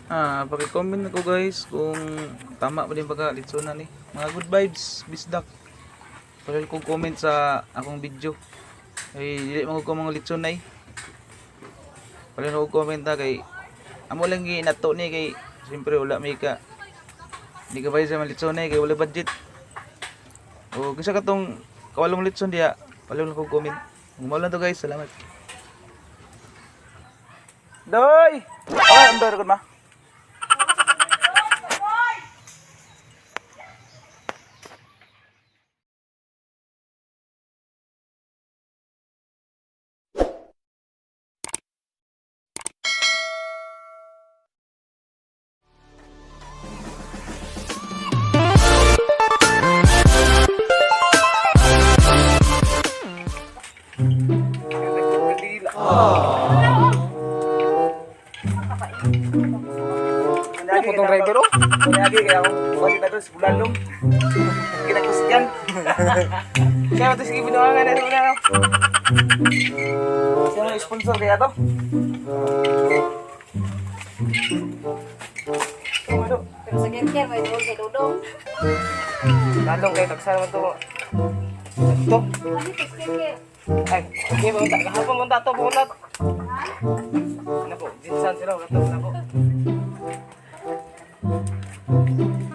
Paki-comment ako guys kung tama pa din pagka litsunan ni. Mga good vibes, bisdak. Pwede ko comment sa akong video. Ay dili man ko mga litson ay. Pwede ko comment ta kay amo lang gi nato ni kay siyempre wala may ka. Hindi ka bayad sa mga litson ay kay wala budget. O kisa katong kawalong litson diya, pwede ko comment. Umulan to guys, salamat. Doy! Ang doy rekod ma. Potong driver oh. Lagi kaya ako wali na terus bulan dong. Kinakusyan. Kaya ito sige binuangan na ito. Siya sponsor kaya to? Pero sa care may doon kay Dodong. Lalong kayo taksan mo ito. Ito. Ano ito skincare? Ay, okay mo ta. Kahapon mo ta ito bunat. Ano po, jinsan sila. Wala ito po.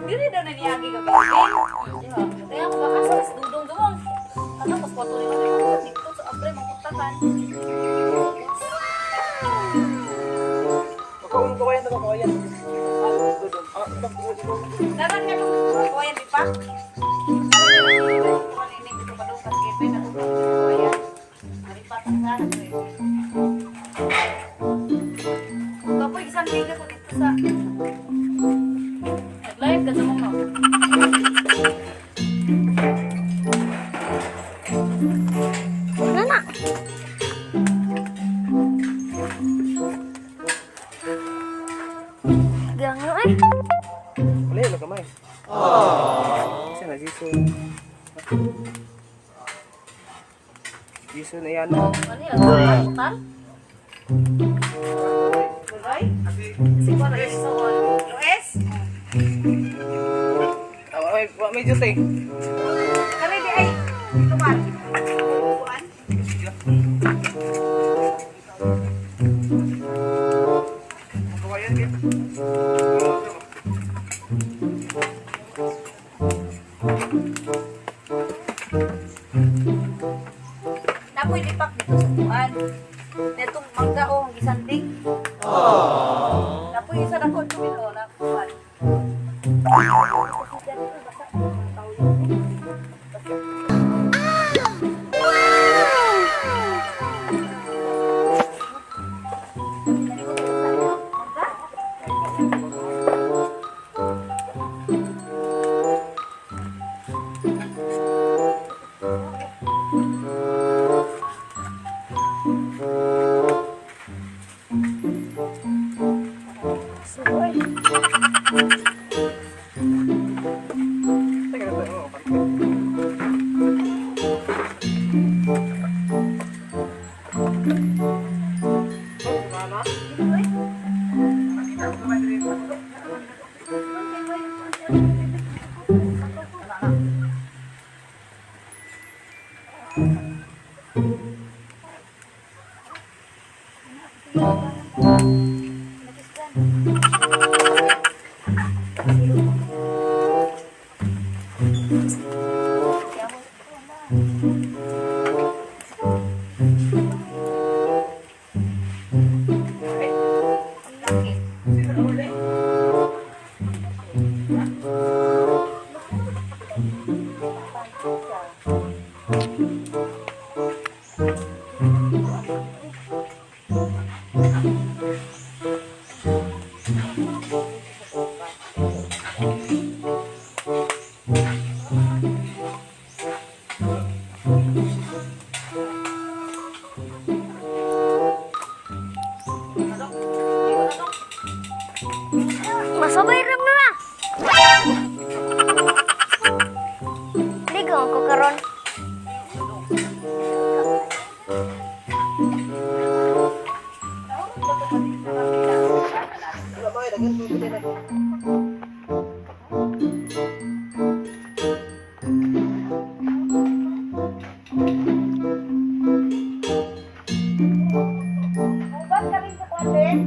Dili daw na niyagi ka ba? Kaya ako baka sa Dodong doon. Ano mas patuloy man ako dito sa abre mangkutakan. Kung kawayan ito kawayan. Daran nga nung kuwayan di pa? Malinig dito pa doon kasi may natutulog kuwayan. Maripat ang sana ko eh. Kapoy, isang liga ko dito sa... Nag-live ka sa mga. Wala na. Gangyo eh. Wala yun, kamay. Kasi na, Jiso na yan. Ano yan? Total? Bagay? Kasi para yung sa US? May Diyos eh. Kami di ay tuman. Kuan? Kawayan din. Napoy lipak dito sa kuan. Netong mangga o ang gisanding. Napoy isa na ko tumilo na kuan. Masabay ram na. Ligaw ko karon. Wala mga dagan po din na. Uban kami sa kuwatin.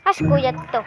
As kuya to.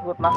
Huwag na.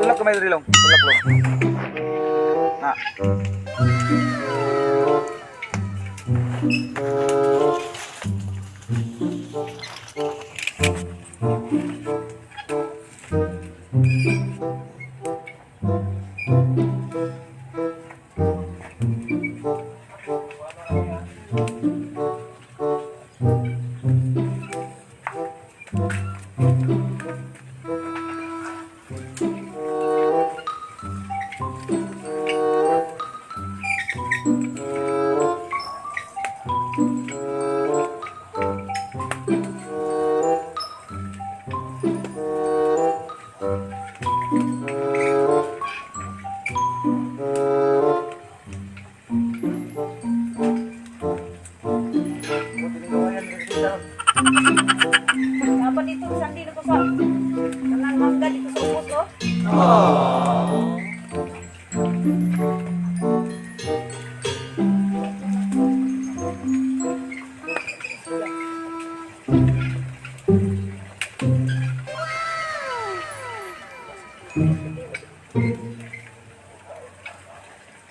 Tulak kamay diri long. Tulak long. Na. Apa dito sandi na ko sa kanang mangga dito sa ubos oh.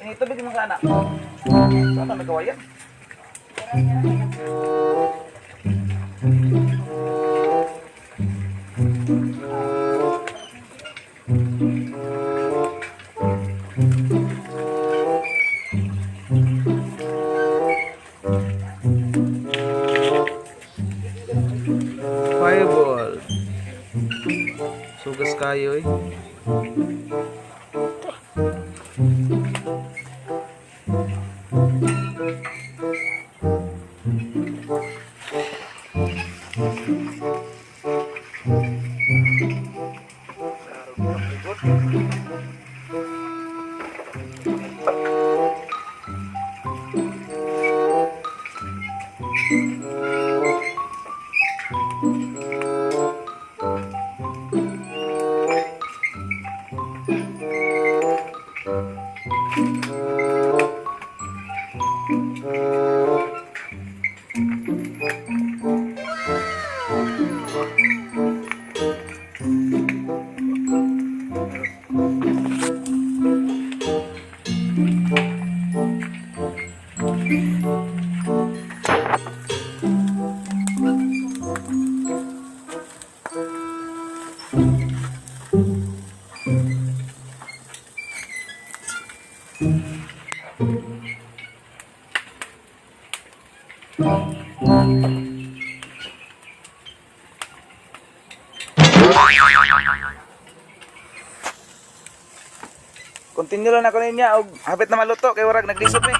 Ini tubig mo sana. Sana nagawayan. Fireball. Sugas kayo eh. Continue lang ako niya og hapit na maluto kay warag naglisod mi.